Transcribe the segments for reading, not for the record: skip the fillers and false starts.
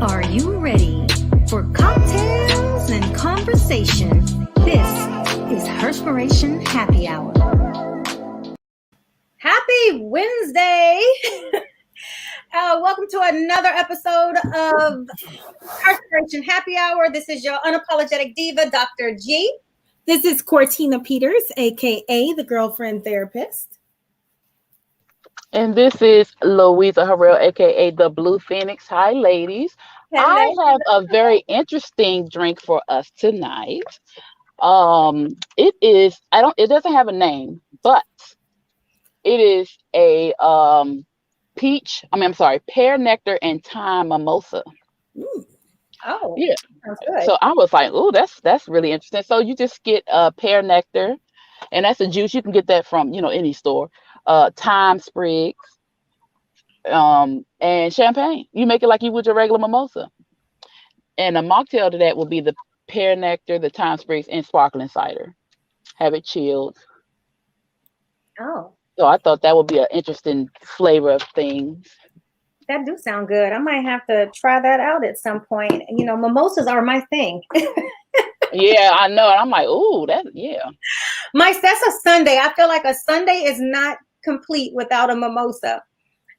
Are you ready for cocktails and conversation? This is Herspiration Happy Hour. Happy Wednesday! Welcome to another episode of Herspiration Happy Hour. This is your unapologetic diva, Dr. G. This is Cortina Peters, aka the girlfriend therapist. And this is Louisa Harrell, aka the Blue Phoenix. Hi, ladies. Hello. I have a very interesting drink for us tonight. It doesn't have a name, but it is a pear nectar and thyme mimosa. Ooh. Oh, yeah. Sounds good. So I was like, oh, that's really interesting. So you just get pear nectar, and that's a juice. You can get that from any store. Thyme sprigs, and champagne. You make it like you would your regular mimosa. And a mocktail to that will be the pear nectar, the thyme sprigs, and sparkling cider. Have it chilled. Oh, So I thought that would be an interesting flavor of things. that do sound good. I might have to try that out at some point. Mimosas are my thing. Yeah, I know. And I'm like, ooh, that's That's a Sunday. I feel like a Sunday is not complete without a mimosa,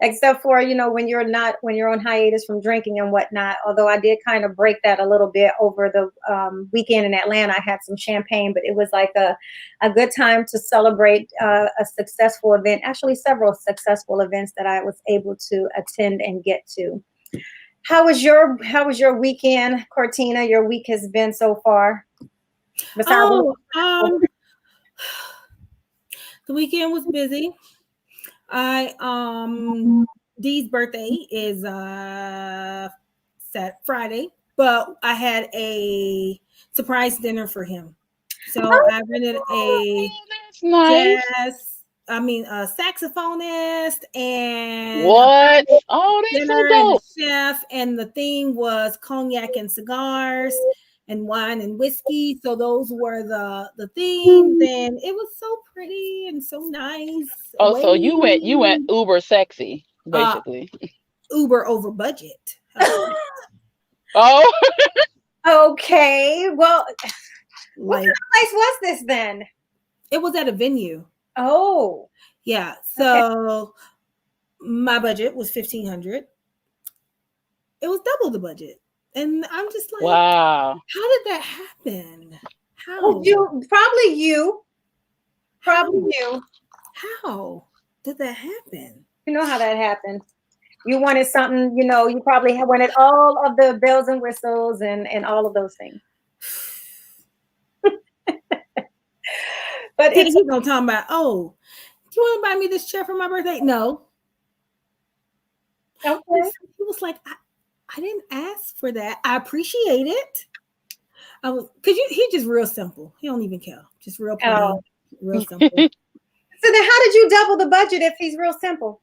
except for when you're on hiatus from drinking and whatnot. Although I did kind of break that a little bit over the weekend in Atlanta. I had some champagne, but it was like a good time to celebrate a successful event. Actually, several successful events that I was able to attend and get to. How was your weekend, Cortina? Your week has been so far. The weekend was busy. Dee's birthday is Friday, but I had a surprise dinner for him. So I rented a saxophonist and what? Oh, that's so dope. And the chef, and the theme was cognac and cigars and wine and whiskey. So those were the themes, and it was so pretty and so nice. Oh, so you went uber sexy, basically. Uber over budget. Oh. Okay. Well, what kind of place was this then? It was at a venue. Oh. Yeah. So my budget was $1,500. It was double the budget. And I'm just like, wow. How did that happen? How? Probably you. How did that happen? You know how that happened. You wanted something, you probably wanted all of the bells and whistles and all of those things. But he's gonna talk about, do you want to buy me this chair for my birthday? No. Okay. He was like, I didn't ask for that. I appreciate it. He's just real simple. He don't even care. Just real plain, real simple. So then how did you double the budget if he's real simple?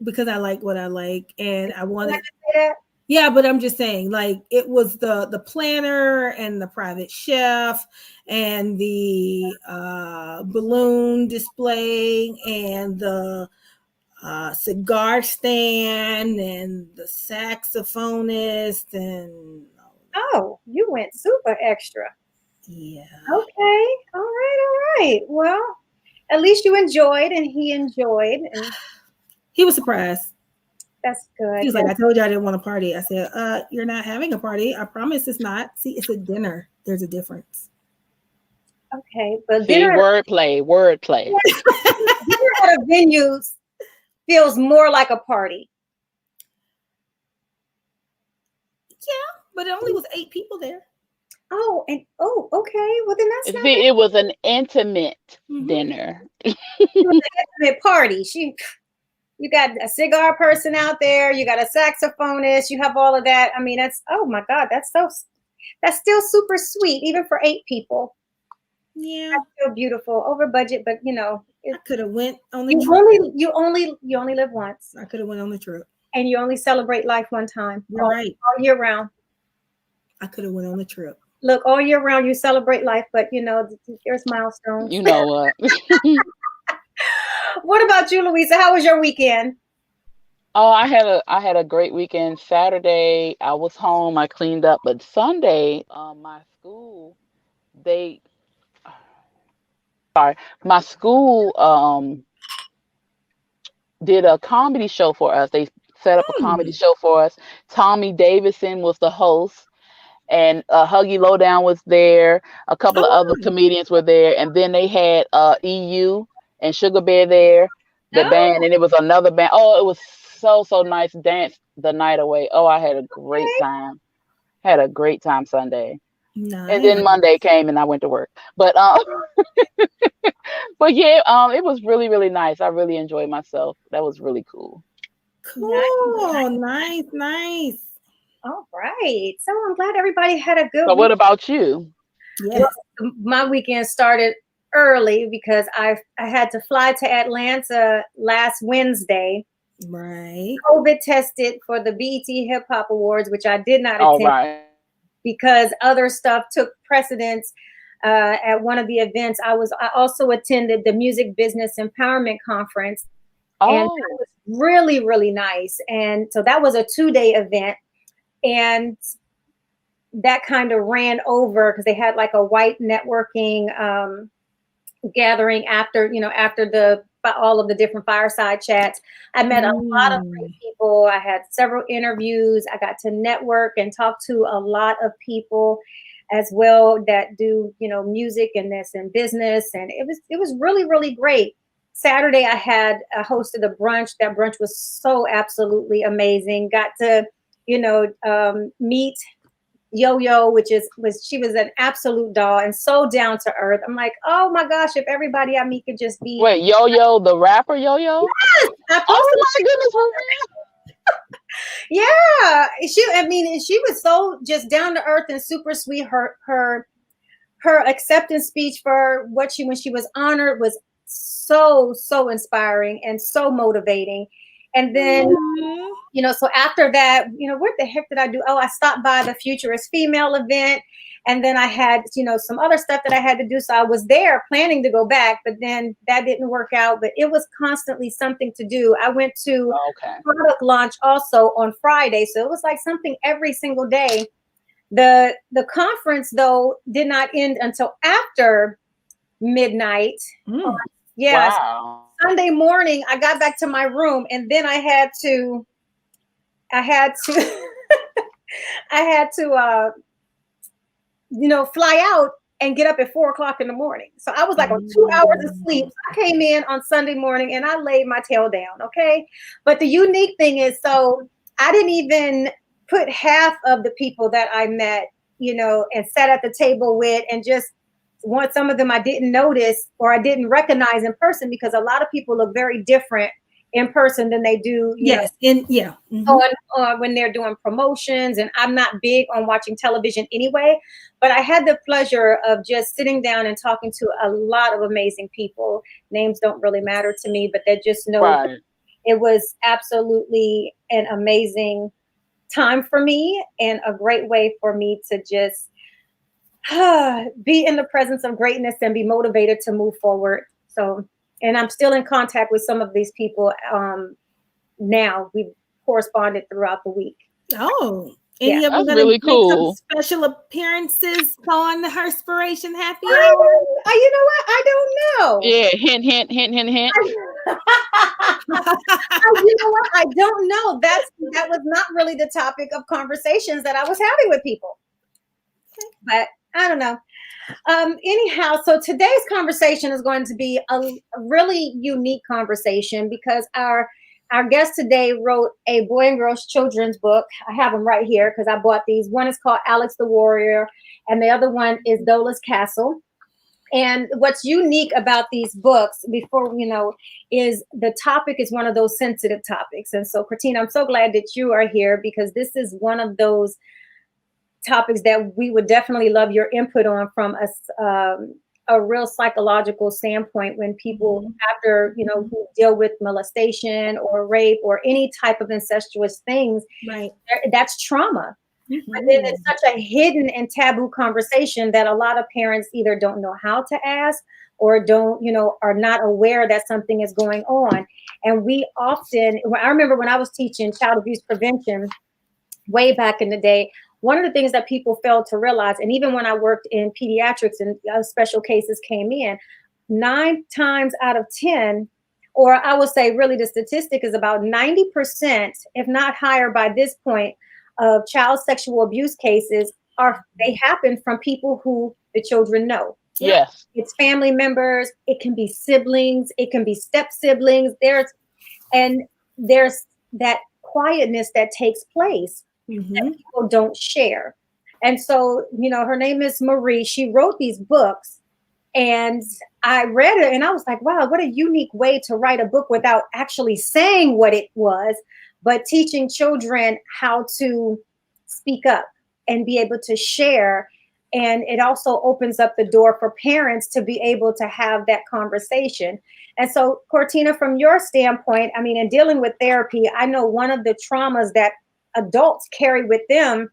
Because I like what I like, and I wanted. Can I say that? Yeah, but I'm just saying, like, it was the planner and the private chef and the balloon display and the cigar stand and the saxophonist and you went super extra. Yeah. Okay. All right. Well, at least you enjoyed and he enjoyed, and he was surprised. That's good. He was like, I told you I didn't want a party. I said, you're not having a party. I promise it's not. See, it's a dinner. There's a difference. Okay, but wordplay. Dinner at a venue feels more like a party. Yeah, but it only was 8 people there. Okay. Well, then that's not it was an intimate dinner. It was an intimate party. You got a cigar person out there. You got a saxophonist. You have all of that. I mean, oh my God, that's still super sweet, even for 8 people. Yeah, that's still beautiful. Over budget, but I could have went on the trip. You only live once. I could have went on the trip. And you only celebrate life one time. You're right. All year round. I could have went on the trip. Look, all year round you celebrate life, but there's milestones. You know what? What about you, Louisa? How was your weekend? Oh, I had a great weekend. Saturday, I was home. I cleaned up, but Sunday, my school, they sorry, my school did a comedy show for us. They set up a comedy Hmm. show for us. Tommy Davidson was the host, and Huggy Lowdown was there. A couple of Oh, other comedians were there, and then they had EU and Sugar Bear there, the band, Oh, and it was another band. Oh, it was so nice. Danced the night away. Oh, I had a great okay. time. Had a great time Sunday, and nice. then Monday came and I went to work. But but yeah, it was really nice. I really enjoyed myself. That was really cool. Nice. Cool. Nice, nice. All right. So I'm glad everybody had a good So week. what about you? Well, Yes. my weekend started early because I had to fly to Atlanta last Wednesday. Right. COVID tested for the BET Hip Hop Awards, which I did not All attend right. because other stuff took precedence. At one of the events, I also attended the Music Business Empowerment Conference, and that Oh, was really nice. And so that was a 2-day event, and that kind of ran over because they had like a white networking gathering after after the all of the different fireside chats. I met a lot of great Mm. people. I had several interviews. I got to network and talk to a lot of people as well that do music and this and business, and it was really great. Saturday I hosted a brunch. That brunch was so absolutely amazing. Got to meet Yo-Yo, she was an absolute doll and so down to earth. I'm like, oh my gosh, if everybody I meet could just be. wait, Yo Yo, the rapper Yo Yo? Yes, I Oh posted. my goodness, for real? Yeah, she was so just down to earth and super sweet. Her acceptance speech for when she was honored was so inspiring and so motivating. And then Mhm. so after that, what the heck did I do? Oh, I stopped by the Futurist Female event. And then I had, some other stuff that I had to do. So I was there planning to go back, but then that didn't work out. But it was constantly something to do. I went to Okay. product launch also on Friday. So it was like something every single day. The conference, though, did not end until after midnight. Mm. Yes. Wow. Sunday morning, I got back to my room and then I had to I had to fly out and get up at 4 o'clock in the morning. So I was like on 2 hours of sleep. So I came in on Sunday morning and I laid my tail down. Okay. But the unique thing is, so I didn't even put half of the people that I met, and sat at the table with, and just some of them I didn't notice or I didn't recognize in person, because a lot of people look very different in person than they do, Yes. Yeah. Mhm. when they're doing promotions. And I'm not big on watching television anyway, but I had the pleasure of just sitting down and talking to a lot of amazing people. Names don't really matter to me, but they just know Right. it was absolutely an amazing time for me and a great way for me to just be in the presence of greatness and be motivated to move forward. So, and I'm still in contact with some of these people now. We've corresponded throughout the week. Oh, Yeah. any of them That's going to really make some cool. special appearances on the Herspiration Happy Hour? You know what? I don't know. Yeah, hint. You know what? I don't know. That was not really the topic of conversations that I was having with people. But I don't know. Anyhow, so today's conversation is going to be a really unique conversation because our guest today wrote a boy and girls children's book. I have them right here because I bought these. One is called Alex the Warrior, and the other one is Dola's Castle. And what's unique about these books, is the topic is one of those sensitive topics. And so, Christina, I'm so glad that you are here because this is one of those topics that we would definitely love your input on from a real psychological standpoint. When people after who deal with molestation or rape or any type of incestuous things, Right. that's trauma. But then it's such a hidden and taboo conversation that a lot of parents either don't know how to ask or don't, are not aware that something is going on. And we often, I remember when I was teaching child abuse prevention way back in the day, one of the things that people failed to realize, and even when I worked in pediatrics and special cases came in, 9 times out of 10, or I would say really the statistic is about 90%, if not higher by this point, of child sexual abuse cases they happen from people who the children know. Yes. It's family members, it can be siblings, it can be step siblings. There's that quietness that takes place that people don't share. And so, her name is Marie. She wrote these books, and I read it and I was like, wow, what a unique way to write a book without actually saying what it was, but teaching children how to speak up and be able to share. And it also opens up the door for parents to be able to have that conversation. And so, Cortina, from your standpoint, I mean, in dealing with therapy, I know one of the traumas that adults carry with them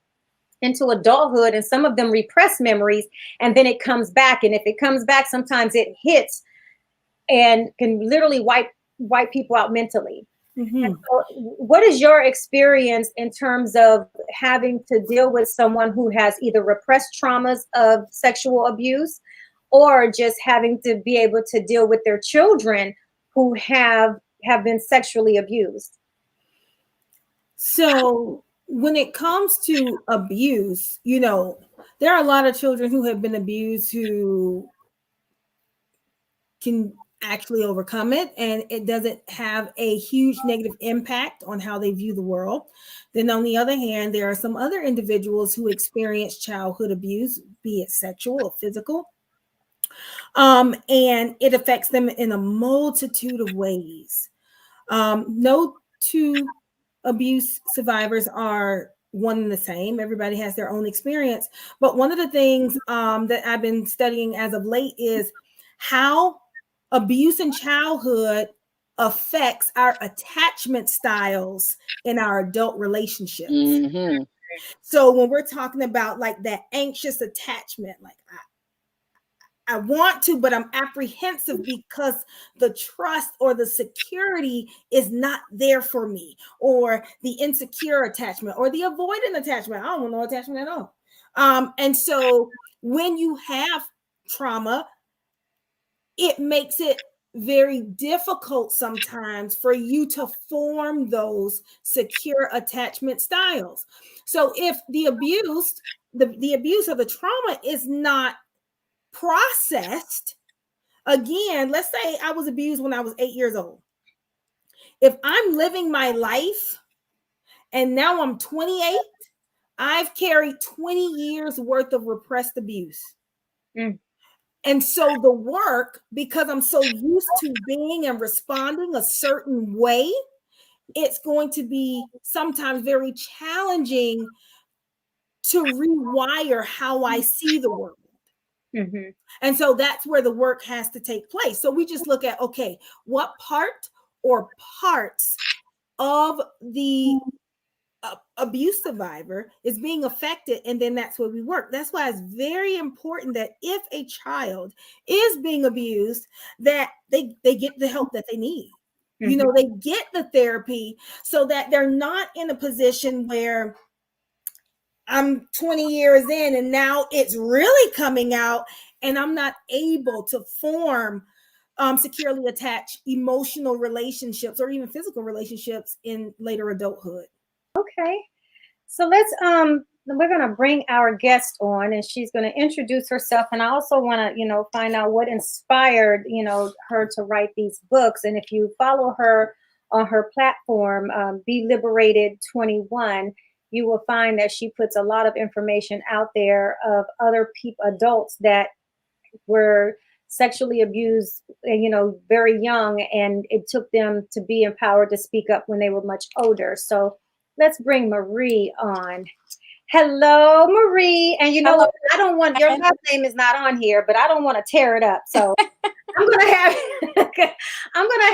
into adulthood, and some of them repress memories, and then it comes back. And if it comes back, sometimes it hits and can literally wipe people out mentally. And so what is your experience in terms of having to deal with someone who has either repressed traumas of sexual abuse, or just having to be able to deal with their children who have been sexually abused? So when it comes to abuse, there are a lot of children who have been abused who can actually overcome it, and it doesn't have a huge negative impact on how they view the world. Then on the other hand, there are some other individuals who experience childhood abuse, be it sexual or physical, and it affects them in a multitude of ways. No two abuse survivors are one and the same. Everybody has their own experience. But one of the things that I've been studying as of late is how abuse in childhood affects our attachment styles in our adult relationships. So when we're talking about like that anxious attachment, like I want to, but I'm apprehensive because the trust or the security is not there for me, or the insecure attachment or the avoidant attachment. I don't want no attachment at all. And so when you have trauma, it makes it very difficult sometimes for you to form those secure attachment styles. So if the abuse or the trauma is not processed, again, let's say I was abused when I was 8 years old. If I'm living my life and now I'm 28, I've carried 20 years worth of repressed abuse. And so the work, because I'm so used to being and responding a certain way, it's going to be sometimes very challenging to rewire how I see the world. And so that's where the work has to take place. So we just look at, okay, what part or parts of the abuse survivor is being affected, and then that's where we work. That's why it's very important that if a child is being abused, that they get the help that they need. They get the therapy so that they're not in a position where I'm 20 years in and now it's really coming out and I'm not able to form securely attached emotional relationships or even physical relationships in later adulthood. Okay. So we're going to bring our guest on, and she's going to introduce herself. And I also want to, find out what inspired, her to write these books. And if you follow her on her platform, Be Liberated 21, you will find that she puts a lot of information out there of other adults that were sexually abused, very young, and it took them to be empowered to speak up when they were much older. So let's bring Marie on. Hello, Marie. And what? I don't want, your last name is not on here, but I don't want to tear it up. So I'm gonna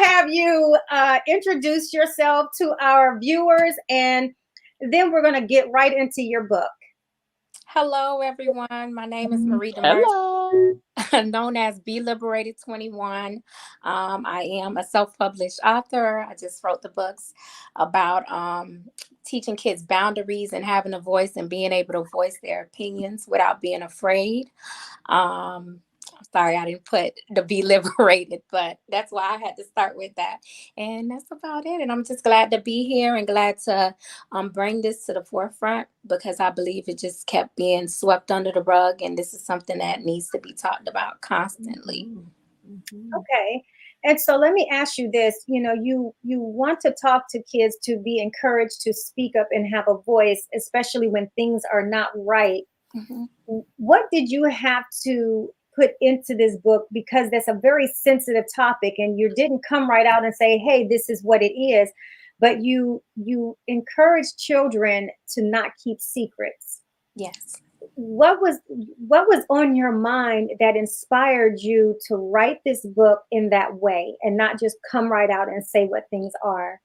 have you introduce yourself to our viewers and Then we're going to get right into your book. Hello, everyone. My name is Marie Dieumercie, Hello. known as Be Liberated 21. I am a self-published author. I just wrote the books about teaching kids boundaries and having a voice and being able to voice their opinions without being afraid. I'm sorry I didn't put the Be Liberated, but that's why I had to start with that. And that's about it. And I'm just glad to be here and glad to bring this to the forefront because I believe it just kept being swept under the rug. And this is something that needs to be talked about constantly. Okay. And so let me ask you this, you want to talk to kids to be encouraged to speak up and have a voice, especially when things are not right. Mm-hmm. What did you have to put into this book, because that's a very sensitive topic and you didn't come right out and say, hey, this is what it is, but you encourage children to not keep secrets. Yes. What was on your mind that inspired you to write this book in that way and not just come right out and say what things are?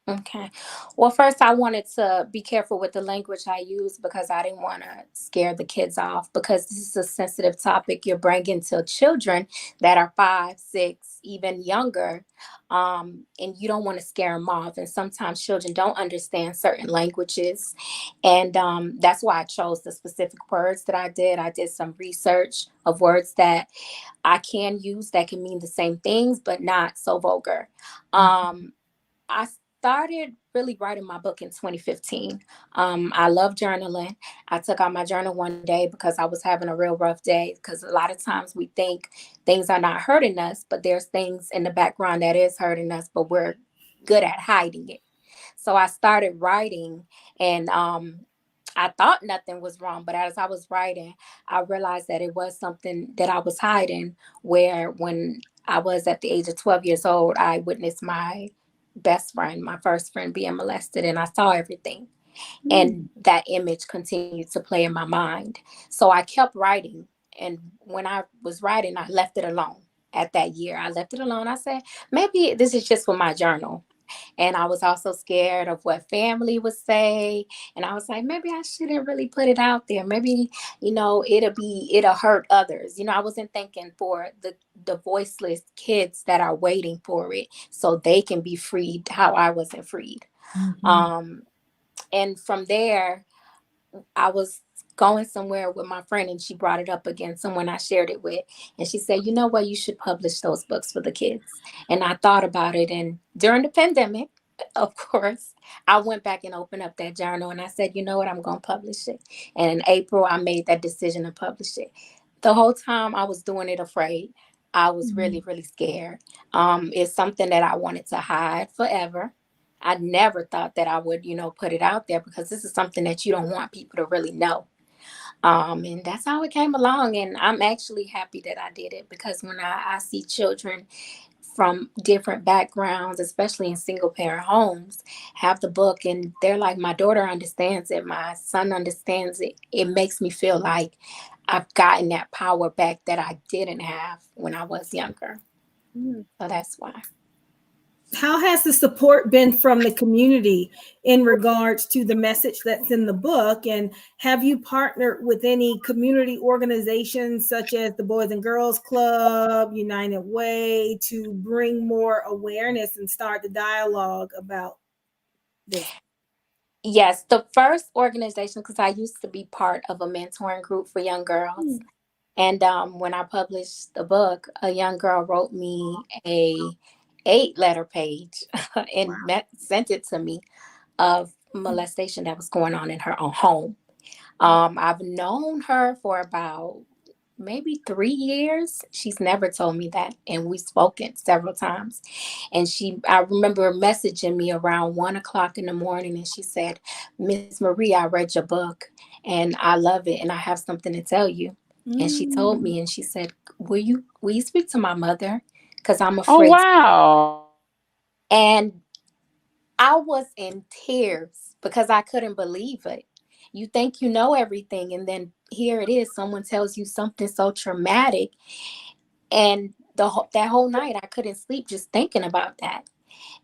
Okay. Well, first, I wanted to be careful with the language I use because I didn't want to scare the kids off because this is a sensitive topic you're bringing to children that are 5, 6, even younger. And you don't want to scare them off. And sometimes children don't understand certain languages. And that's why I chose the specific words that I did. I did some research of words that I can use that can mean the same things, but not so vulgar. I started really writing my book in 2015. I love journaling. I took out my journal one day because I was having a real rough day because a lot of times we think things are not hurting us, but there's things in the background that is hurting us, but we're good at hiding it. So I started writing and I thought nothing was wrong, but as I was writing, I realized that it was something that I was hiding where when I was at the age of 12 years old, I witnessed my best friend, my first friend being molested, and I saw everything. And that image continued to play in my mind. So I kept writing. And when I was writing, I left it alone at that year. I left it alone. I said, maybe this is just for my journal. And I was also scared of what family would say. And I was like, maybe I shouldn't really put it out there. Maybe, it'll hurt others. I wasn't thinking for the voiceless kids that are waiting for it so they can be freed how I wasn't freed. And from there, I was going somewhere with my friend and she brought it up again, someone I shared it with. And she said, you know what, you should publish those books for the kids. And I thought about it. And during the pandemic, of course, I went back and opened up that journal and I said, you know what, I'm going to publish it. And in April, I made that decision to publish it. The whole time I was doing it afraid. I was really, really scared. It's something that I wanted to hide forever. I never thought that I would, put it out there because this is something that you don't want people to really know. And that's how it came along. And I'm actually happy that I did it because when I see children from different backgrounds, especially in single parent homes, have the book and they're like, my daughter understands it, my son understands it. It makes me feel like I've gotten that power back that I didn't have when I was younger. So that's why. How has the support been from the community in regards to the message that's in the book? And have you partnered with any community organizations such as the Boys and Girls Club, United Way, to bring more awareness and start the dialogue about this? Yes, the first organization, because I used to be part of a mentoring group for young girls. And when I published the book, a young girl wrote me a 8-letter page and sent it to me of molestation that was going on in her own home. I've known her for about maybe 3 years. She's never told me that. And we've spoken several times. And I remember messaging me around 1 o'clock in the morning. And she said, Miss Marie, I read your book and I love it. And I have something to tell you. And she told me, and she said, will you speak to my mother? Because I'm Oh, afraid. wow. And I was in tears because I couldn't believe it. You think you know everything, and then here it is. Someone tells you something so traumatic. And that whole night, I couldn't sleep just thinking about that.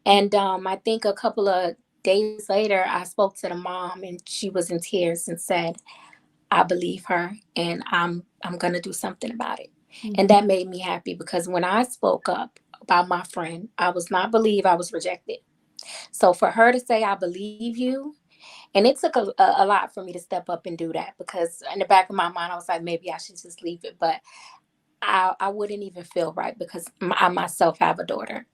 And I think a couple of days later, I spoke to the mom, and she was in tears and said, I believe her, and I'm gonna do something about it. And that made me happy, because when I spoke up about my friend, I was not believed, I was rejected. So for her to say, I believe you, and it took a lot for me to step up and do that, because in the back of my mind, I was like, maybe I should just leave it. But I wouldn't even feel right, because I myself have a daughter.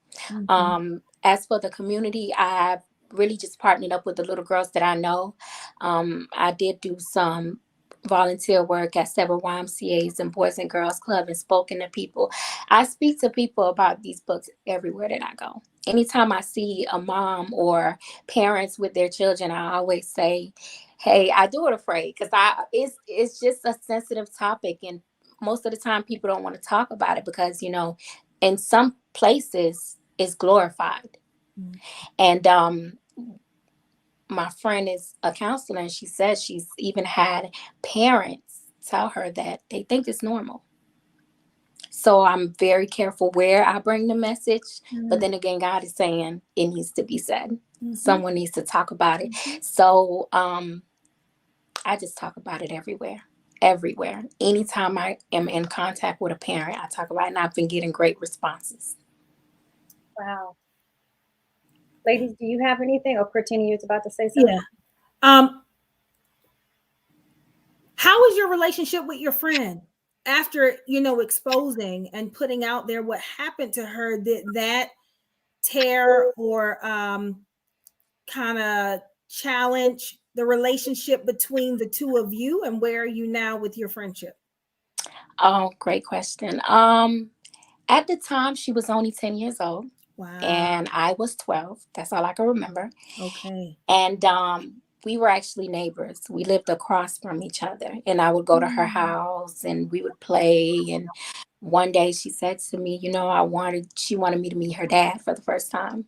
As for the community, I really just partnered up with the little girls that I know. I did do some volunteer work at several YMCAs and Boys and Girls Club, and spoken to people. I speak to people about these books everywhere that I go. Anytime I see a mom or parents with their children, I always say, hey, I do it afraid, because it's just a sensitive topic, and most of the time people don't want to talk about it, because in some places it's glorified. And my friend is a counselor, and she says she's even had parents tell her that they think it's normal. So I'm very careful where I bring the message. But then again, God is saying it needs to be said. Someone needs to talk about it. So I just talk about it everywhere. Anytime I am in contact with a parent, I talk about it, and I've been getting great responses. Wow. Ladies, do you have anything? Or Cortina, you was about to say something? Yeah. How is your relationship with your friend after, exposing and putting out there what happened to her? Did that tear or kind of challenge the relationship between the two of you? And where are you now with your friendship? Oh, great question. At the time, she was only 10 years old. Wow. And I was 12. That's all I can remember. Okay. And we were actually neighbors. We lived across from each other. And I would go to her house, and we would play. And one day she said to me, she wanted me to meet her dad for the first time.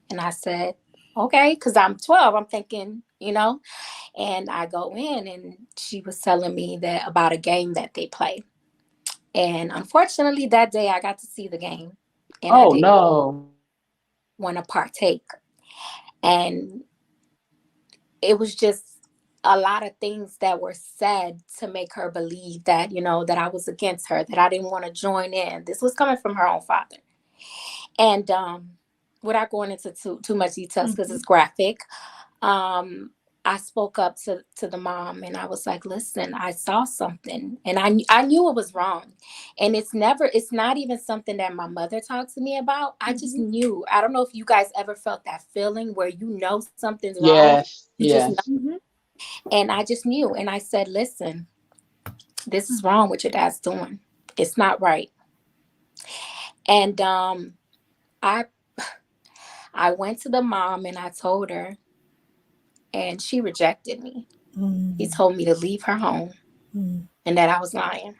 And I said, okay, because I'm 12. I'm thinking, and I go in, and she was telling me that about a game that they play. And unfortunately, that day I got to see the game, and I didn't want to partake. And it was just a lot of things that were said to make her believe that, that I was against her, that I didn't want to join in. This was coming from her own father. And without going into too much details, because it's graphic, I spoke up to the mom, and I was like, listen, I saw something, and I knew it was wrong. And it's not even something that my mother talked to me about. I just knew. I don't know if you guys ever felt that feeling where something's wrong. Yes. You Yes. just know. And I just knew. And I said, listen, this is wrong what your dad's doing. It's not right. And I went to the mom, and I told her, and she rejected me. He told me to leave her home, and that I was lying.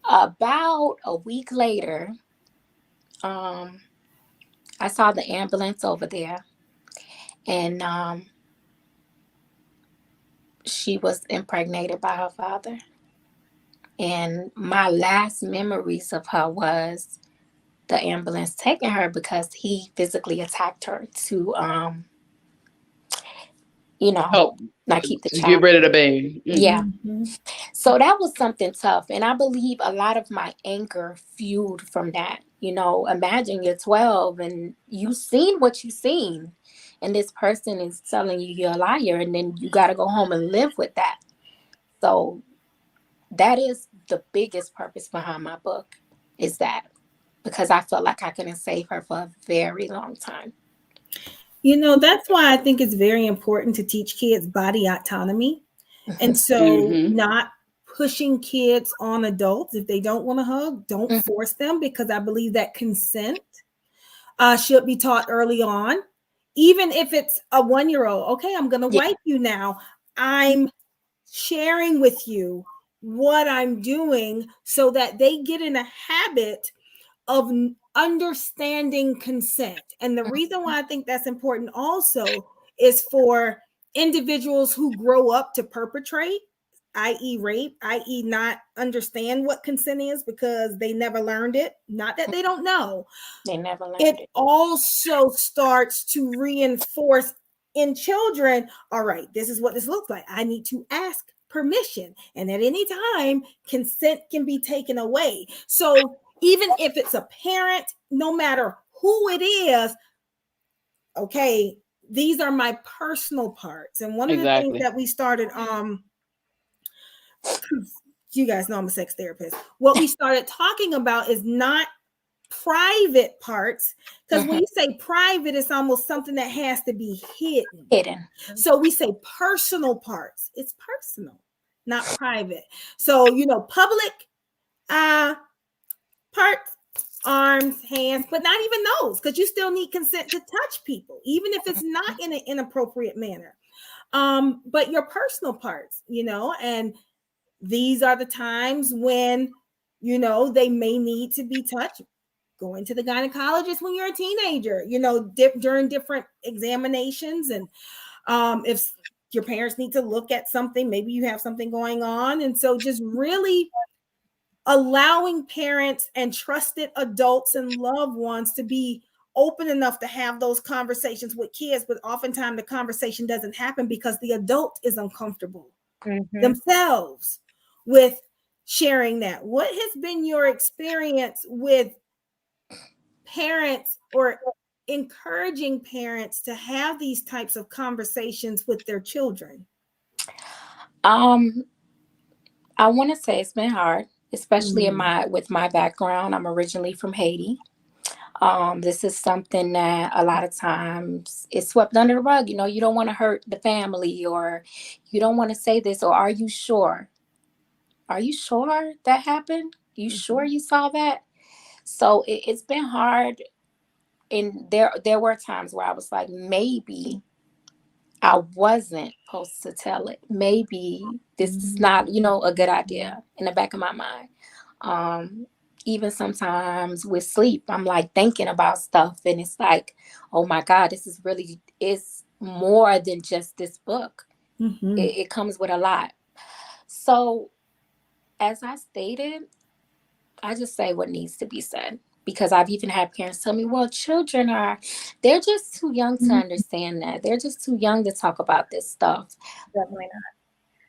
About a week later, I saw the ambulance over there, and she was impregnated by her father. And my last memories of her was the ambulance taking her, because he physically attacked her to, not keep the To child. get rid of the baby. Yeah. So that was something tough. And I believe a lot of my anger fueled from that. Imagine you're 12 and you've seen what you've seen. And this person is telling you you're a liar. And then you got to go home and live with that. So that is the biggest purpose behind my book, is that, because I felt like I couldn't save her for a very long time. That's why I think it's very important to teach kids body autonomy. And so not pushing kids on adults. If they don't want to hug, don't force them, because I believe that consent should be taught early on. Even if it's a 1-year-old, okay, I'm going to wipe you now. I'm sharing with you what I'm doing, so that they get in a habit of understanding consent. And the reason why I think that's important also is for individuals who grow up to perpetrate. i.e. rape, i.e. not understand what consent is because they never learned it. Not that they don't know. They never learned It it. also starts to reinforce in children, all right, this is what this looks like. I need to ask permission. And at any time, consent can be taken away. So even if it's a parent, no matter who it is, okay, these are my personal parts. And one of the things that we started, you guys know I'm a sex therapist. What we started talking about is not private parts, because when you say private, it's almost something that has to be hidden. So we say personal parts. It's personal, not private. So, you know, public parts, arms, hands, but not even those, because you still need consent to touch people, even if it's not in an inappropriate manner. But your personal parts, you know, and these are the times when, you know, they may need to be touched. Going to the gynecologist when you're a teenager, you know, during different examinations. And if your parents need to look at something, maybe you have something going on. And so just really allowing parents and trusted adults and loved ones to be open enough to have those conversations with kids. But oftentimes the conversation doesn't happen because the adult is uncomfortable themselves with sharing that. What has been your experience with parents or encouraging parents to have these types of conversations with their children? I want to say it's been hard, especially with my background. I'm originally from Haiti. This is something that a lot of times is swept under the rug. You know, you don't want to hurt the family, or you don't want to say this, or are you sure? Are you sure that happened? You sure you saw that? So it's been hard. And there were times where I was like, maybe I wasn't supposed to tell it. Maybe this is not, you know, a good idea in the back of my mind. Even sometimes with sleep, I'm like thinking about stuff, and it's like, oh my God, this is more than just this book. It comes with a lot. So as I stated, I just say what needs to be said, because I've even had parents tell me, well, they're just too young to understand that. They're just too young to talk about this stuff. Definitely not.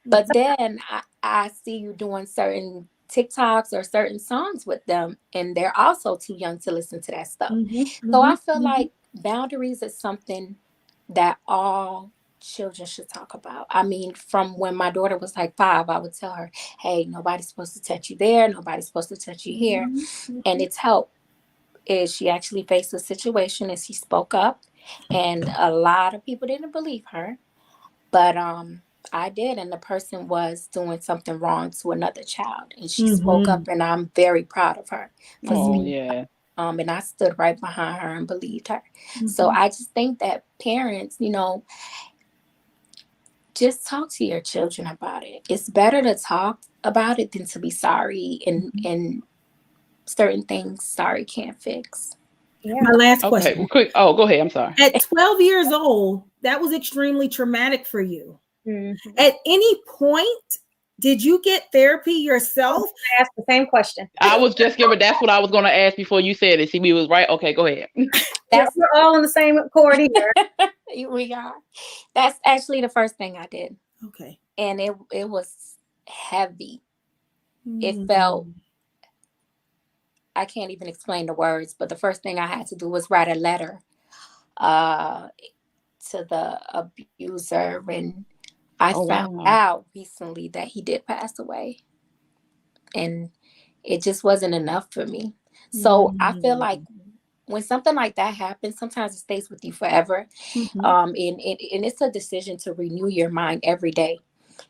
But then I see you doing certain TikToks or certain songs with them, and they're also too young to listen to that stuff. So I feel like boundaries is something that all children should talk about. I mean, from when my daughter was like 5, I would tell her, hey, nobody's supposed to touch you there. Nobody's supposed to touch you here. And it's helped. Is she actually faced a situation and she spoke up, and a lot of people didn't believe her. But I did, and the person was doing something wrong to another child, and she spoke up, and I'm very proud of her for speaking up. And I stood right behind her and believed her. So I just think that parents, you know, just talk to your children about it. It's better to talk about it than to be sorry, and certain things sorry can't fix. My last question. Well, quick. Oh, go ahead. I'm sorry. At 12 years old, that was extremely traumatic for you. At any point, did you get therapy yourself? I asked the same question. I was just giving. That's what I was going to ask before you said it. See, we was right. Okay, go ahead. We're all on the same accord here. We are. That's actually the first thing I did. Okay. And it was heavy. It felt, I can't even explain the words, but the first thing I had to do was write a letter to the abuser, and I found out recently that he did pass away, and it just wasn't enough for me. So I feel like when something like that happens, sometimes it stays with you forever. And it's a decision to renew your mind every day.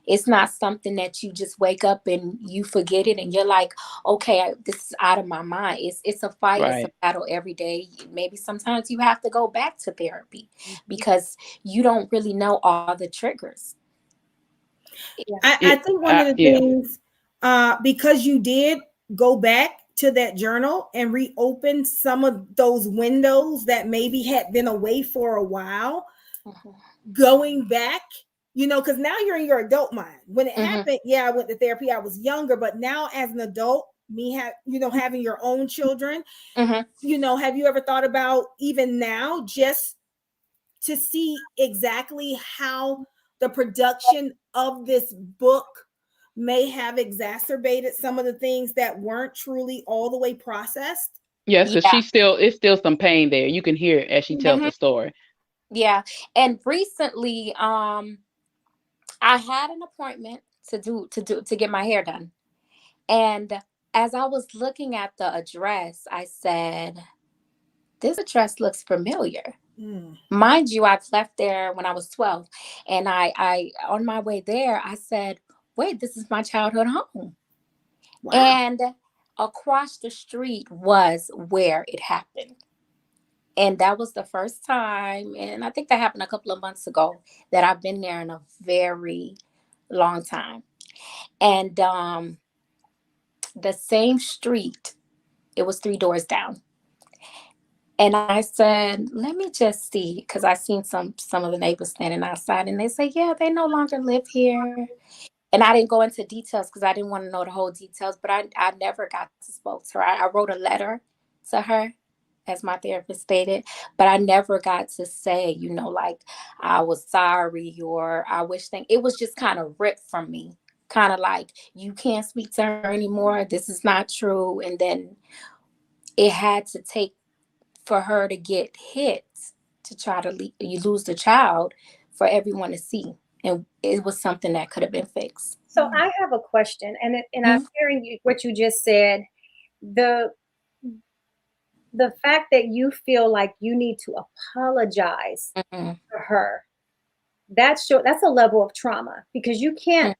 It's not something that you just wake up and you forget it and you're like, okay, this is out of my mind. It's a fight, it's a battle every day. Maybe sometimes you have to go back to therapy because you don't really know all the triggers. I think one of the things, because you did go back to that journal and reopen some of those windows that maybe had been away for a while, going back you know, because now you're in your adult mind. When it happened, yeah, I went to therapy. I was younger, but now as an adult, having your own children, you know, have you ever thought about even now just to see exactly how the production of this book may have exacerbated some of the things that weren't truly all the way processed? Yes, because it's still some pain there. You can hear it as she tells the story. Yeah. And recently, I had an appointment to get my hair done. And as I was looking at the address, I said, this address looks familiar. Mind you, I've left there when I was 12. And I on my way there, I said, wait, this is my childhood home. Wow. And across the street was where it happened. And that was the first time, and I think that happened a couple of months ago, that I've been there in a very long time. And the same street, it was 3 doors down. And I said, let me just see, because I seen some of the neighbors standing outside, and they say, yeah, they no longer live here. And I didn't go into details because I didn't want to know the whole details, but I never got to spoke to her. I wrote a letter to her, as my therapist stated, but I never got to say, you know, like, I was sorry or I wish thing. It was just kind of ripped from me, kind of like, you can't speak to her anymore. This is not true. And then it had to take for her to get hit to try to you lose the child for everyone to see. And it was something that could have been fixed. So I have a question, and I'm hearing what you just said. The fact that you feel like you need to apologize to her, that's a level of trauma, because you can't.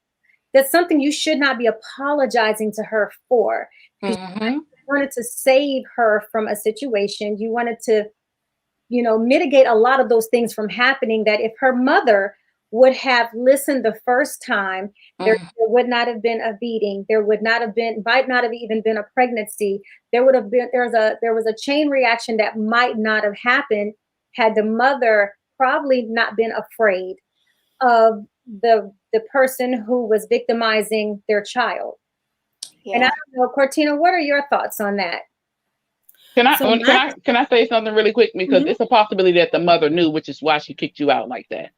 That's something you should not be apologizing to her for. You wanted to save her from a situation. You wanted to, you know, mitigate a lot of those things from happening, that if her mother would have listened the first time, there would not have been a beating. There might not have even been a pregnancy. There was a chain reaction that might not have happened had the mother probably not been afraid of the person who was victimizing their child. Yeah. And I don't know, Cortina, what are your thoughts on that? Can I say something really quick? Because it's a possibility that the mother knew, which is why she kicked you out like that.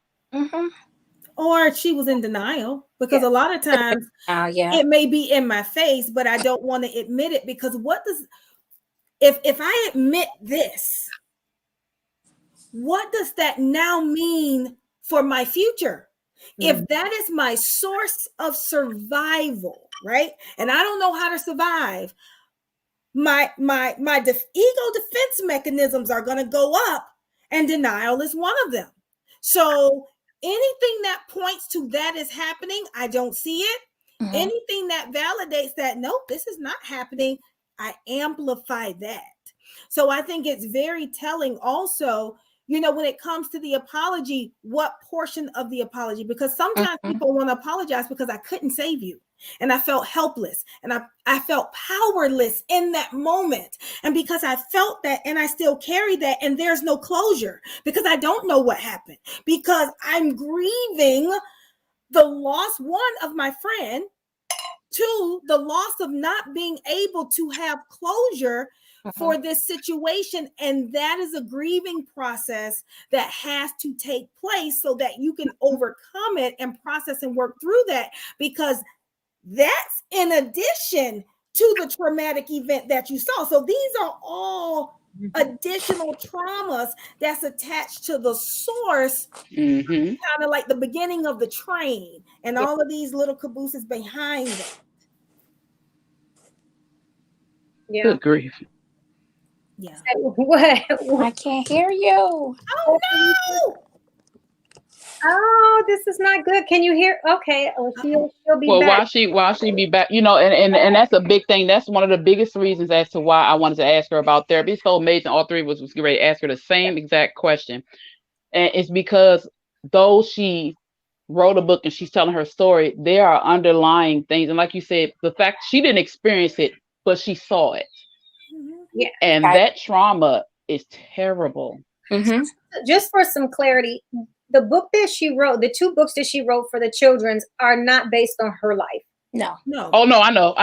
Or she was in denial, because a lot of times it may be in my face, but I don't want to admit it, because if I admit this, what does that now mean for my future? If that is my source of survival, right? And I don't know how to survive, my ego defense mechanisms are going to go up, and denial is one of them. So anything that points to that is happening, I don't see it. Anything that validates that, nope, this is not happening, I amplify that. So I think it's very telling also, you know, when it comes to the apology, what portion of the apology, because sometimes people want to apologize because I couldn't save you. And I felt helpless, and I felt powerless in that moment. And because I felt that, and I still carry that, and there's no closure, because I don't know what happened, because I'm grieving the loss, one, of my friend, two, the loss of not being able to have closure for this situation. And that is a grieving process that has to take place so that you can overcome it and process and work through that, because that's in addition to the traumatic event that you saw. So these are all additional traumas that's attached to the source, kind of like the beginning of the train, and all of these little cabooses behind it. Yeah. Good grief. Yeah. What? I can't hear you. Oh no! Oh, this is not good. Can you hear? Okay. Oh, she'll be back. While she be back, you know, and that's a big thing. That's one of the biggest reasons as to why I wanted to ask her about therapy. It's so amazing. All three of us was ready to ask her the same exact question. And it's because though she wrote a book and she's telling her story, there are underlying things. And like you said, the fact she didn't experience it, but she saw it. Yeah. And that trauma is terrible. Just for some clarity, the book that she wrote, the 2 books that she wrote for the children's are not based on her life. No. Oh no, I know.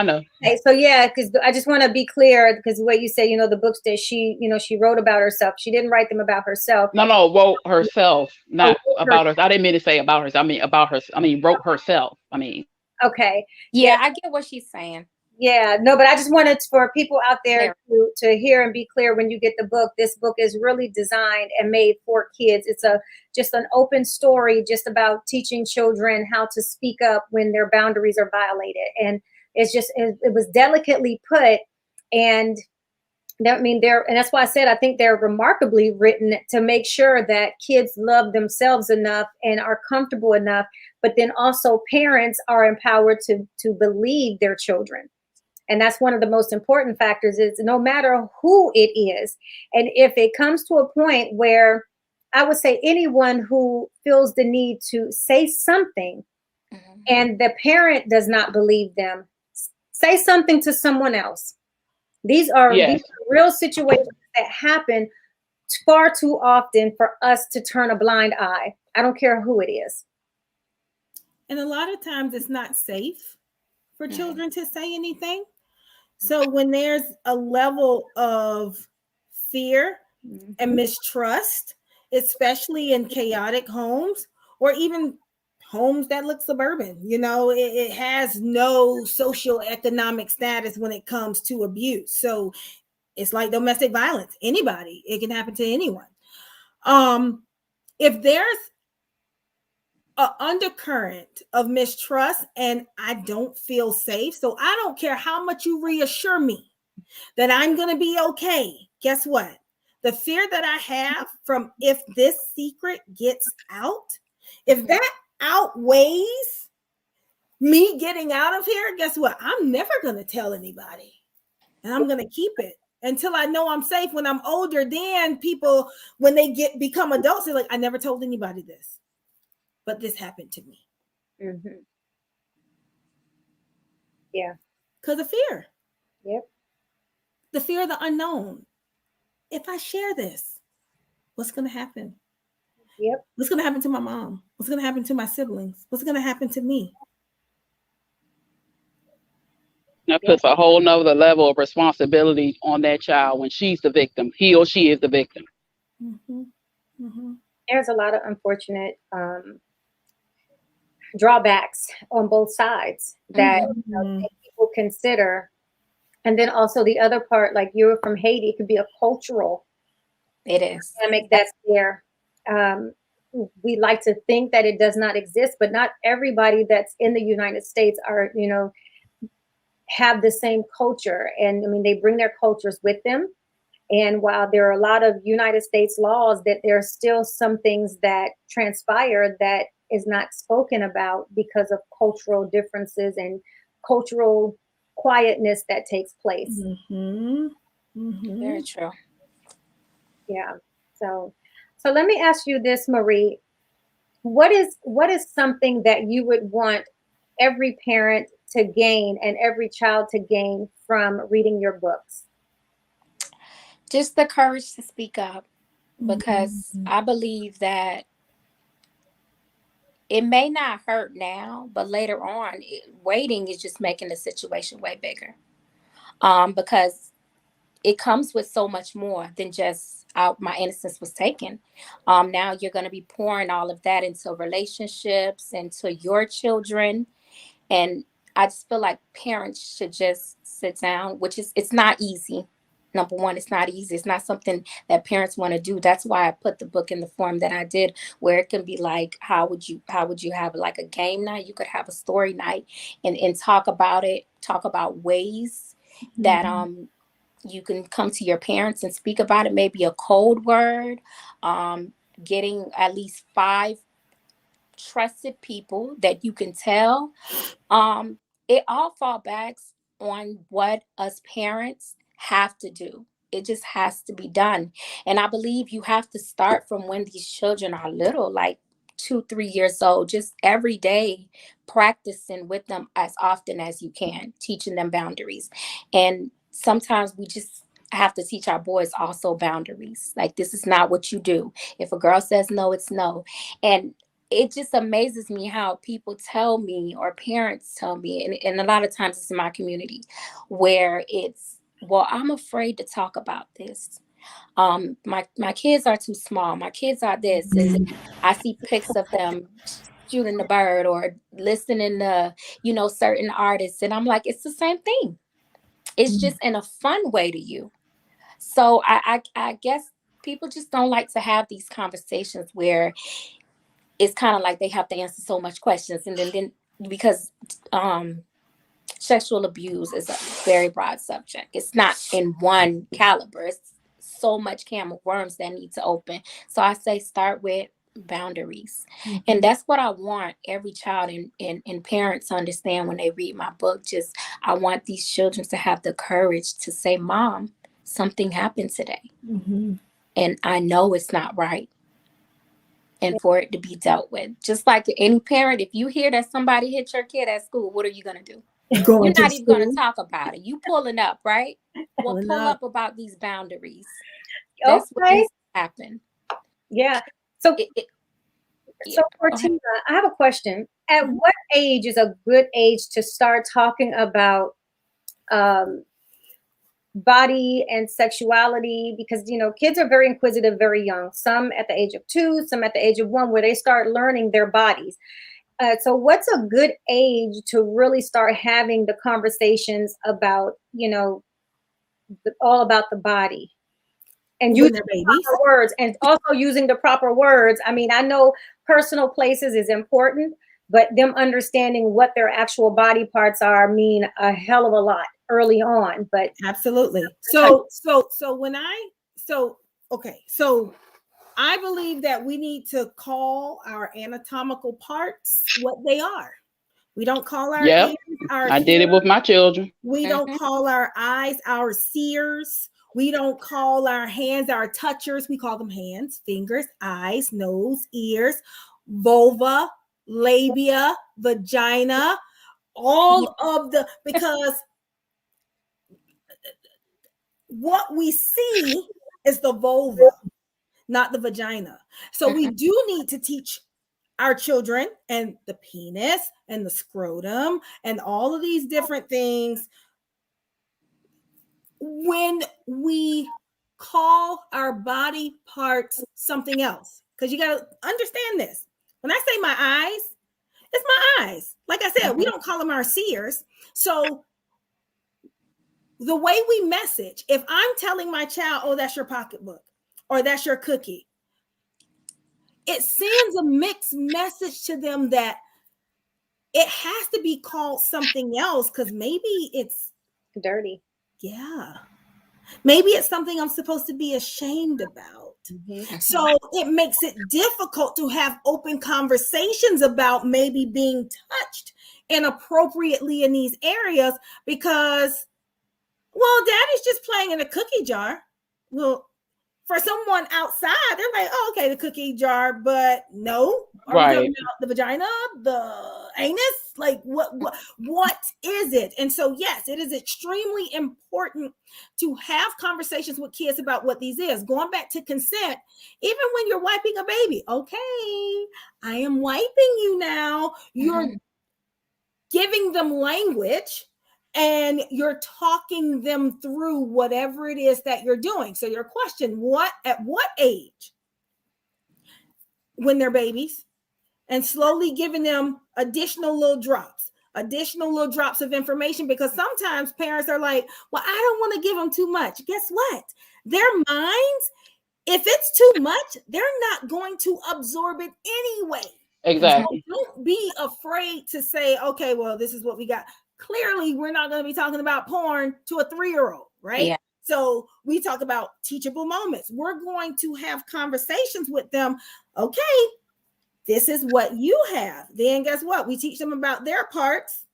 Okay, so yeah, because I just want to be clear, because what you say, the books that she, she wrote about herself, she didn't write them about herself. No, wrote herself, Oh, not about her. I didn't mean to say about her. I mean about her. I mean wrote herself. I mean. Okay. Yeah, I get what she's saying. Yeah, no, but I just wanted for people out there Yeah. to hear and be clear when you get the book. This book is really designed and made for kids. It's just an open story, just about teaching children how to speak up when their boundaries are violated. And it was delicately put, and and that's why I said I think they're remarkably written to make sure that kids love themselves enough and are comfortable enough, but then also parents are empowered to believe their children. And that's one of the most important factors, is no matter who it is. And if it comes to a point where, I would say, anyone who feels the need to say something and the parent does not believe them, say something to someone else. These are real situations that happen far too often for us to turn a blind eye. I don't care who it is. And a lot of times it's not safe for children to say anything. So when there's a level of fear and mistrust, especially in chaotic homes or even homes that look suburban, it has no socioeconomic status when it comes to abuse. So it's like domestic violence. Anybody, it can happen to anyone. If there's an undercurrent of mistrust and I don't feel safe, so I don't care how much you reassure me that I'm going to be okay. Guess what? The fear that I have from if this secret gets out, if that outweighs me getting out of here, guess what? I'm never going to tell anybody. And I'm going to keep it until I know I'm safe. When I'm older, then people, when they become adults, they're like, I never told anybody this, but this happened to me. Mm-hmm. Yeah. Because of fear. Yep. The fear of the unknown. If I share this, what's going to happen? Yep. What's going to happen to my mom? What's going to happen to my siblings? What's going to happen to me? That puts a whole nother level of responsibility on that child when she's the victim. He or she is the victim. Mm-hmm. Mm-hmm. There's a lot of unfortunate drawbacks on both sides that people consider. And then also the other part, like you're from Haiti, it could be a cultural dynamic that's there. We like to think that it does not exist, but not everybody that's in the United States are, have the same culture. And I mean, they bring their cultures with them. And while there are a lot of United States laws, that there are still some things that transpire that is not spoken about because of cultural differences and cultural quietness that takes place. Mm-hmm. Mm-hmm. Very true. Yeah. So let me ask you this, Marie. What is something that you would want every parent to gain and every child to gain from reading your books? Just the courage to speak up, because I believe that it may not hurt now, but later on, waiting is just making the situation way bigger. Because it comes with so much more than just my innocence was taken. Now you're going to be pouring all of that into relationships, into your children. And I just feel like parents should just sit down, it's not easy. Number one, it's not easy. It's not something that parents want to do. That's why I put the book in the form that I did, where it can be like, how would you have like a game night? You could have a story night and talk about it, talk about ways that you can come to your parents and speak about it. Maybe a code word, getting at least 5 trusted people that you can tell. It all fall back on what us parents have to do. It just has to be done. And I believe you have to start from when these children are little, like 2-3 years old, just every day practicing with them as often as you can, teaching them boundaries. And sometimes we just I have to teach our boys also boundaries. Like, this is not what you do. If a girl says no, it's no. And it just amazes me how people tell me, or parents tell me, and a lot of times it's in my community, where it's, well, I'm afraid to talk about this. My kids are too small. My kids are this. And then I see pics of them shooting the bird or listening to, certain artists. And I'm like, it's the same thing. It's just in a fun way to you. So I guess people just don't like to have these conversations where it's kind of like they have to answer so much questions. And then because sexual abuse is a very broad subject. It's not in one caliber. It's so much can of worms that need to open. So I say start with boundaries. And that's what I want every child and parents to understand when they read my book. Just, I want these children to have the courage to say, Mom, something happened today. And I know it's not right. And for it to be dealt with. Just like any parent, if you hear that somebody hit your kid at school, what are you going to do? You're not even going to talk about it. You pulling up, right? Well, pull up about these boundaries. That's what needs to happen. Yeah. So, Cortina, I have a question. At what age is a good age to start talking about body and sexuality? Because, kids are very inquisitive, very young. Some at the age of 2, some at the age of 1, where they start learning their bodies. So what's a good age to really start having the conversations about, all about the body? And using the proper words, and also using the proper words. I mean, I know personal places is important, but them understanding what their actual body parts are mean a hell of a lot early on. But absolutely. So I believe that we need to call our anatomical parts what they are. We don't call our ears our I did it with my children. We don't call our eyes our seers. We don't call our hands our touchers. We call them hands, fingers, eyes, nose, ears, vulva, labia, vagina, all of the, because what we see is the vulva, not the vagina. So we do need to teach our children and the penis and the scrotum and all of these different things. When we call our body parts something else, because you got to understand this. When I say my eyes, it's my eyes. Like I said, we don't call them our seers. So the way we message, if I'm telling my child, oh, that's your pocketbook or that's your cookie, it sends a mixed message to them that it has to be called something else, because maybe it's dirty. Yeah. Maybe it's something I'm supposed to be ashamed about. So it makes it difficult to have open conversations about maybe being touched inappropriately in these areas because, well, daddy's just playing in a cookie jar. Well, for someone outside, they're like, oh, okay, the cookie jar, but no. Are we talking about the vagina, the anus? Like, what is it? And so, yes, it is extremely important to have conversations with kids about what these is. Going back to consent, even when you're wiping a baby, okay, I am wiping you now. You're giving them language and you're talking them through whatever it is that you're doing. So your question, at what age? When they're babies, and slowly giving them additional little drops of information, because sometimes parents are like, well, I don't want to give them too much. Guess what? Their minds, if it's too much, they're not going to absorb it anyway. Exactly. So don't be afraid to say, okay, well, this is what we got. Clearly, we're not going to be talking about porn to a 3-year-old, right? Yeah. So we talk about teachable moments. We're going to have conversations with them. Okay, this is what you have. Then guess what? We teach them about their parts.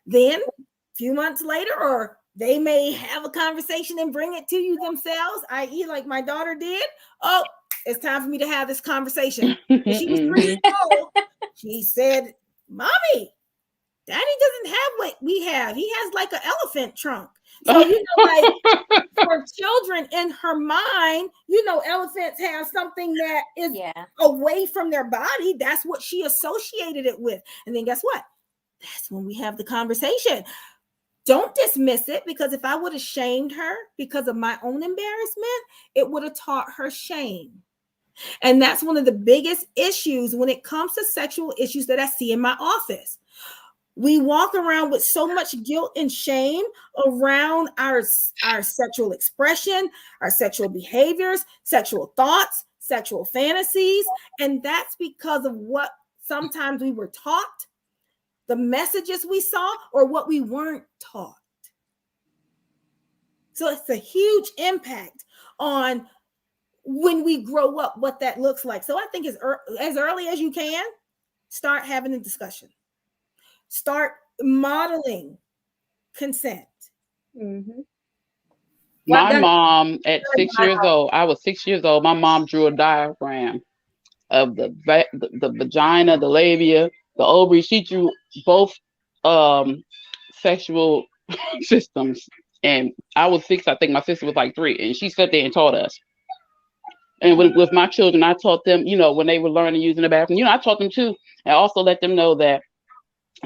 Then a few months later, or they may have a conversation and bring it to you themselves, i.e. like my daughter did. Oh, it's time for me to have this conversation. When she was 3 years old, she said, Mommy, Daddy doesn't have what we have. He has like an elephant trunk. So, like for children in her mind, elephants have something that is away from their body. That's what she associated it with. And then guess what? That's when we have the conversation. Don't dismiss it, because if I would have shamed her because of my own embarrassment, it would have taught her shame. And that's one of the biggest issues when it comes to sexual issues that I see in my office. We walk around with so much guilt and shame around our sexual expression, our sexual behaviors, sexual thoughts, sexual fantasies. And that's because of what sometimes we were taught, the messages we saw, or what we weren't taught. So it's a huge impact on when we grow up, what that looks like. So I think as early as you can, start having a discussion. Start modeling consent. Mm-hmm. My mom, at 6 years old, I was 6 years old, my mom drew a diagram of the vagina, the labia, the ovary. She drew both sexual systems. And I was 6, I think my sister was like 3, and she sat there and taught us. And with my children, I taught them, when they were learning using the bathroom, I taught them too. And also let them know that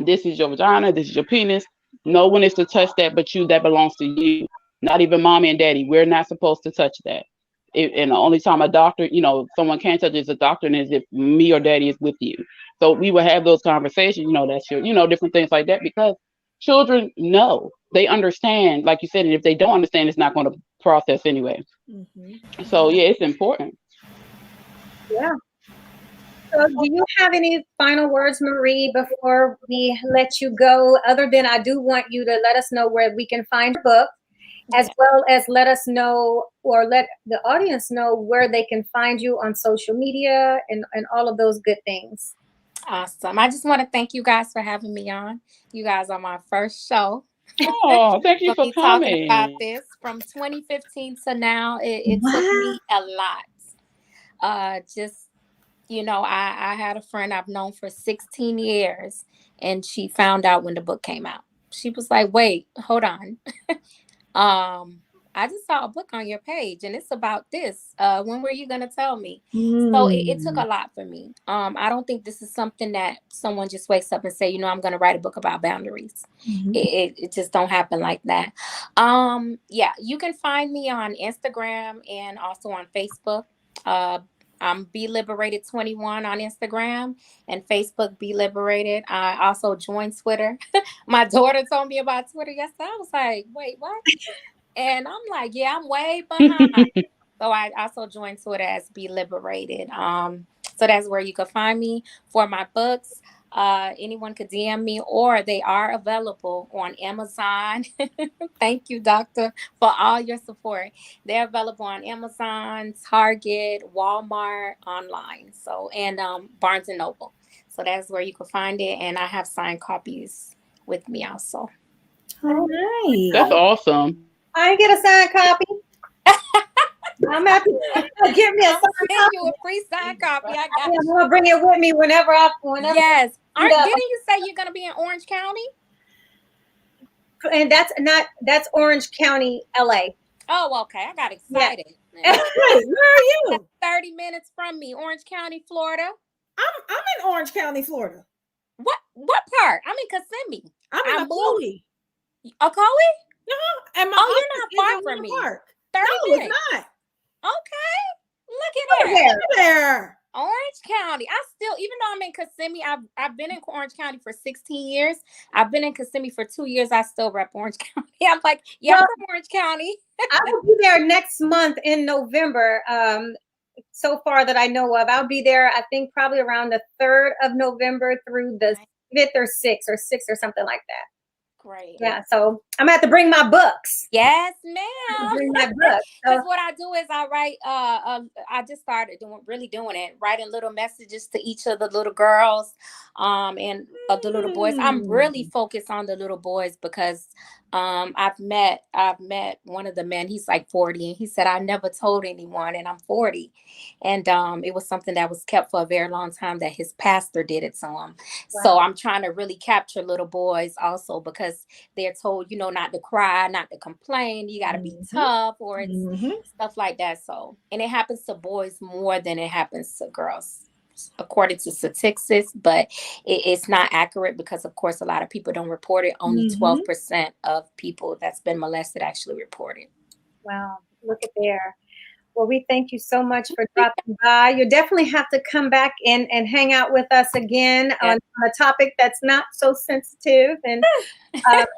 this is your vagina, this is your penis. No one is to touch that but you. That belongs to you. Not even mommy and daddy. We're not supposed to touch that. And the only time a doctor, someone can touch it is a doctor, and is if me or daddy is with you. So we will have those conversations, that's your, different things like that, because children know, they understand, like you said, and if they don't understand, it's not going to process anyway. Mm-hmm. So yeah, it's important. Yeah. So do you have any final words, Marie, before we let you go? Other than I do want you to let us know where we can find your book, as well as let us know, or let the audience know, where they can find you on social media and all of those good things. Awesome. I just want to thank you guys for having me on. You guys are my first show. Oh, thank you for coming. Talking about this from 2015 to now. It took me a lot. I had a friend I've known for 16 years, and she found out when the book came out. She was like, wait, hold on. I just saw a book on your page, and it's about this. When were you going to tell me? So it took a lot for me. I don't think this is something that someone just wakes up and say, I'm going to write a book about boundaries. Mm-hmm. It just don't happen like that. You can find me on Instagram and also on Facebook. I'm Be Liberated 21 on Instagram and Facebook, Be Liberated. I also joined Twitter. My daughter told me about Twitter yesterday. I was like, wait, what? And I'm like, yeah, I'm way behind. So I also joined Twitter as Be Liberated. So that's where you can find me for my books. Anyone could DM me, or they are available on Amazon. Thank you, Doctor, for all your support. They're available on Amazon, Target, Walmart, online. So, and Barnes and Noble. So that's where you can find it. And I have signed copies with me also. All right. That's awesome. I get a signed copy. I'm happy to give me a signed copy. You a free signed copy. I got I'm gonna bring it with me whenever. Yes. Didn't you say you're gonna be in Orange County? And that's Orange County, LA. Oh, okay. I got excited. Yeah. Where are you? 30 minutes from me, Orange County, Florida. I'm in Orange County, Florida. What part? I'm in Kissimmee. I'm in Ocoee. Ocoee? And my you're not far from me. Park. 30 minutes. It's not. Okay. Look at that. There. Orange County. I still, even though I'm in Kissimmee, I've been in Orange County for 16 years. I've been in Kissimmee for 2 years. I still rep Orange County. I'm like, I'm from Orange County. I will be there next month in November. So far that I know of, I'll be there. I think probably around the 3rd of November through the 5th or 6th or something like that. Great. Yeah, so I'm gonna have to bring my books. Yes, ma'am. Bring my books. Because what I do is I write. I just started doing it, writing little messages to each of the little girls, and of the little boys. I'm really focused on the little boys because I've met one of the men. He's like 40, and he said, I never told anyone, and I'm 40. And it was something that was kept for a very long time, that his pastor did it to him. Wow. So I'm trying to really capture little boys also, because they're told, not to cry, not to complain, you got to be tough, or it's stuff like that. So, and it happens to boys more than it happens to girls, according to statistics, but it's not accurate, because of course a lot of people don't report it. Only 12% of people that's been molested actually report it. Wow, look at there. Well, we thank you so much for dropping by. You definitely have to come back in and hang out with us again on a topic that's not so sensitive, and have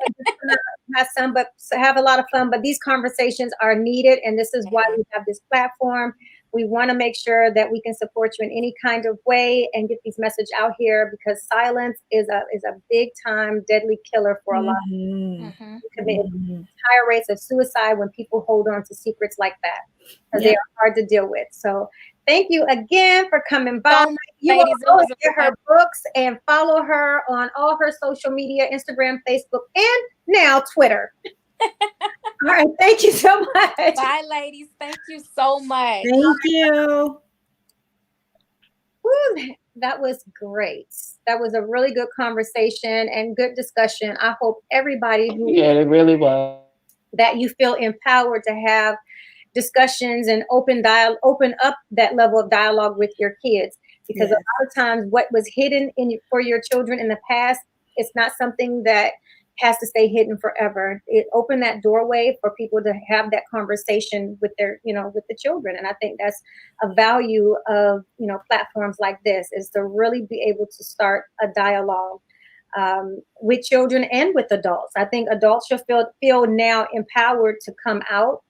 a lot of fun. But these conversations are needed, and this is why we have this platform. We want to make sure that we can support you in any kind of way and get these message out here, because silence is a big time deadly killer for a lot of people. Higher rates of suicide when people hold on to secrets like that, because they are hard to deal with. So thank you again for coming by. You will go get her books and follow her on all her social media, Instagram, Facebook, and now Twitter. All right. Thank you so much. Bye, ladies. Thank you so much. Thank you. Woo, that was great. That was a really good conversation and good discussion. I hope everybody it really was, that you feel empowered to have discussions and open up that level of dialogue with your kids, because a lot of times what was hidden for your children in the past, it's not something that has to stay hidden forever. It opened that doorway for people to have that conversation with their, with the children. And I think that's a value of, platforms like this, is to really be able to start a dialogue with children and with adults. I think adults should feel now empowered to come out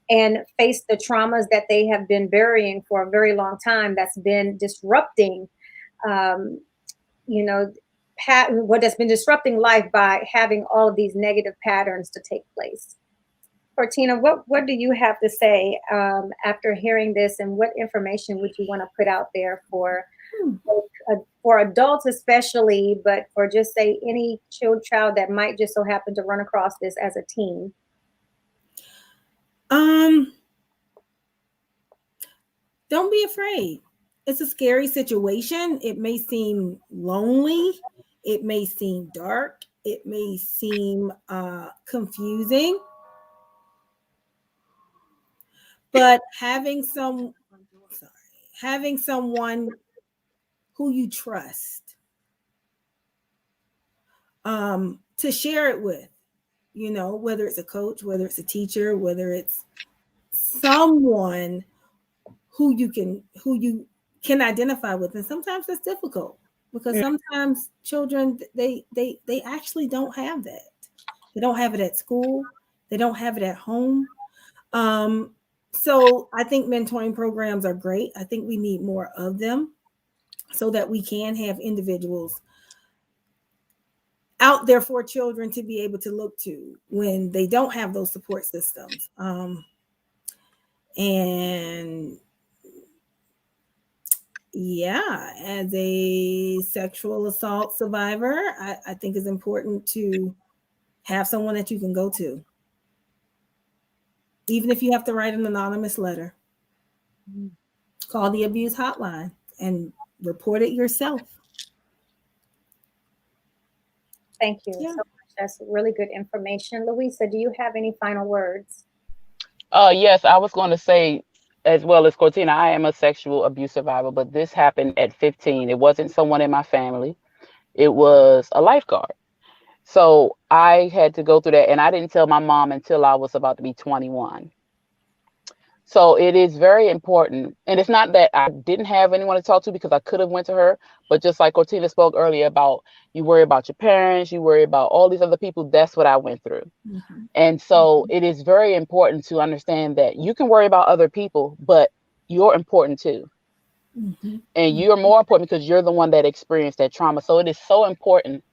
and face the traumas that they have been burying for a very long time, that's been disrupting, what has been disrupting life by having all of these negative patterns to take place. Cortina, what do you have to say after hearing this, and what information would you want to put out there for adults especially, but for just say any child that might just so happen to run across this as a teen? Don't be afraid. It's a scary situation. It may seem lonely. It may seem dark. It may seem confusing. But having someone who you trust to share it with, whether it's a coach, whether it's a teacher, whether it's someone who you can identify with. And sometimes that's difficult, because sometimes children, they actually don't have that. They don't have it at school. They don't have it at home. So I think mentoring programs are great. I think we need more of them, so that we can have individuals out there for children to be able to look to when they don't have those support systems. And as a sexual assault survivor, I think it's important to have someone that you can go to, even if you have to write an anonymous letter. Call the abuse hotline and report it yourself. Thank you so much. That's really good information. Louisa, do you have any final words? Yes, I was going to say, as well as Cortina, I am a sexual abuse survivor, but this happened at 15. It wasn't someone in my family. It was a lifeguard. So I had to go through that, and I didn't tell my mom until I was about to be 21. So it is very important. And it's not that I didn't have anyone to talk to, because I could have went to her. But just like Cortina spoke earlier about, you worry about your parents, you worry about all these other people. That's what I went through. And so it is very important to understand that you can worry about other people, but you're important too. And you're more important because you're the one that experienced that trauma. So it is so important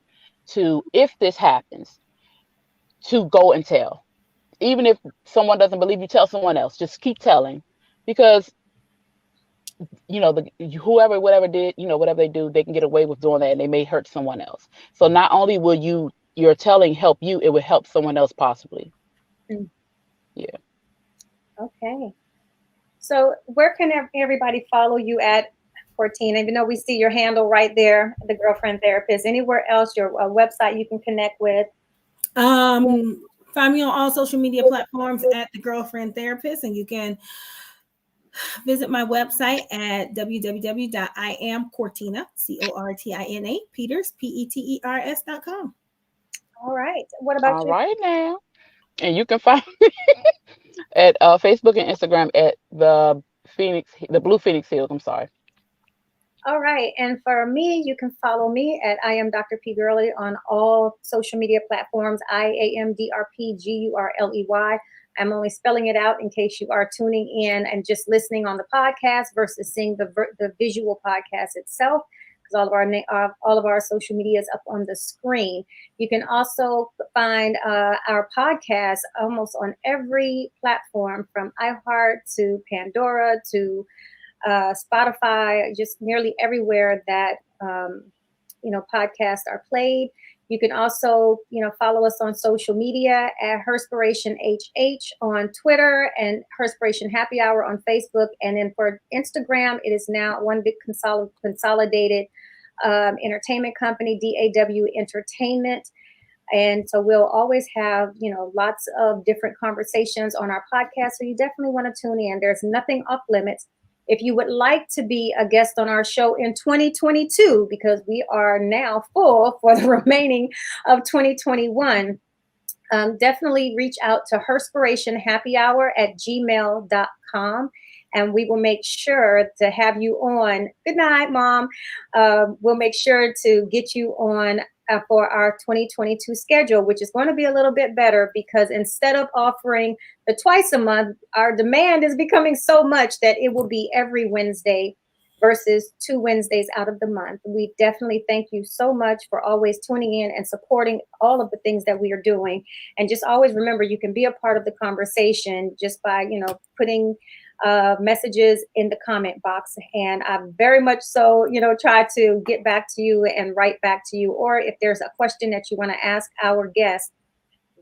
to, if this happens, to go and tell. Even if someone doesn't believe you, tell someone else. Just keep telling, because whoever, whatever did, whatever they do, they can get away with doing that, and they may hurt someone else. So not only will you you're telling help you, it would help someone else possibly. Mm. Yeah. Okay. So where can everybody follow you at, Cortina? Even though we see your handle right there, the Girlfriend Therapist. Anywhere else, your website you can connect with? Find me on all social media platforms at the Girlfriend Therapist, and you can visit my website at www.iamcortina, Cortina, Peters, Peters.com. All right. What about All you? right now. And you can find me at Facebook and Instagram at the Blue Phoenix Hills. I'm sorry. All right. And for me, you can follow me at I am Dr. P. Gurley on all social media platforms, IAMDRPGURLEY. I'm only spelling it out in case you are tuning in and just listening on the podcast versus seeing the visual podcast itself, because all of our social media is up on the screen. You can also find our podcast almost on every platform, from iHeart to Pandora to Spotify, just nearly everywhere that podcasts are played. You can also follow us on social media at Herspiration HH on Twitter and Herspiration Happy Hour on Facebook. And then for Instagram, it is now one big consolidated entertainment company, DAW Entertainment. And so we'll always have, lots of different conversations on our podcast. So you definitely want to tune in. There's nothing off limits. If you would like to be a guest on our show in 2022, because we are now full for the remaining of 2021, definitely reach out to herspirationhappyhour@gmail.com. And we will make sure to have you on. Good night, Mom. We'll make sure to get you on for our 2022 schedule, which is going to be a little bit better, because instead of offering the twice a month, our demand is becoming so much that it will be every Wednesday versus 2 Wednesdays out of the month. We definitely thank you so much for always tuning in and supporting all of the things that we are doing. And just always remember, you can be a part of the conversation just by, putting messages in the comment box. And I very much so, try to get back to you and write back to you. Or if there's a question that you want to ask our guest,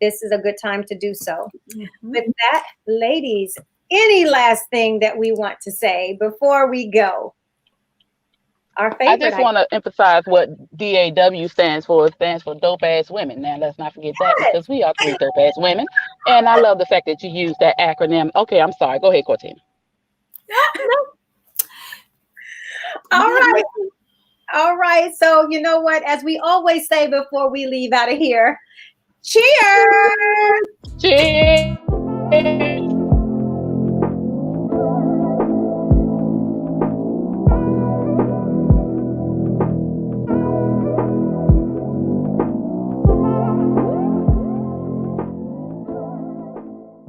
this is a good time to do so. Mm-hmm. With that, ladies, any last thing that we want to say before we go? Our favorite. I just want to emphasize what DAW stands for. It stands for Dope Ass Women. Now, let's not forget that, because we are 3 dope ass women. And I love the fact that you use that acronym. Okay, I'm sorry. Go ahead, Cortina. All right. So you know what? As we always say before we leave out of here, cheers.